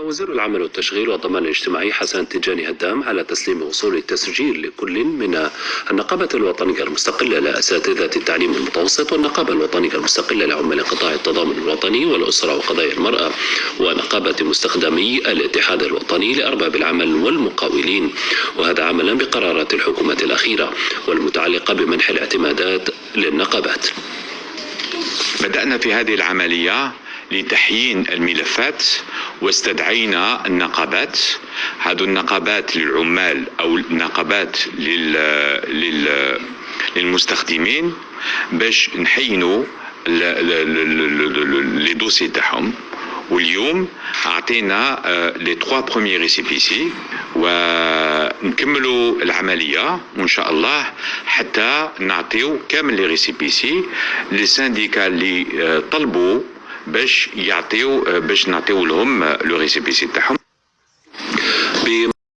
وزير العمل والتشغيل والضمان الاجتماعي حسن تجاني هدام على تسليم وصول التسجيل لكل من النقابة الوطنية المستقلة لأساتذة التعليم المتوسط والنقابة الوطنية المستقلة لعمال قطاع التضامن الوطني والأسرة وقضايا المرأة ونقابة مستخدمي الاتحاد الوطني لأرباب العمل والمقاولين، وهذا عملا بقرارات الحكومة الأخيرة والمتعلقة بمنح الاعتمادات للنقابات. بدأنا في هذه العملية لتحيين الملفات واستدعينا النقابات، هذو النقابات للعمال أو النقابات للمستخدمين باش نحينوا لي دوسي تاعهم. واليوم اعطينا لي 3 بروميير ريسيبيسي ونكملوا العمليه وان شاء الله حتى نعطيو كامل لي ريسيبيسي لي سانديكا اللي طلبوا باش نعطيو لهم لو ريسيبيسي تاعهم.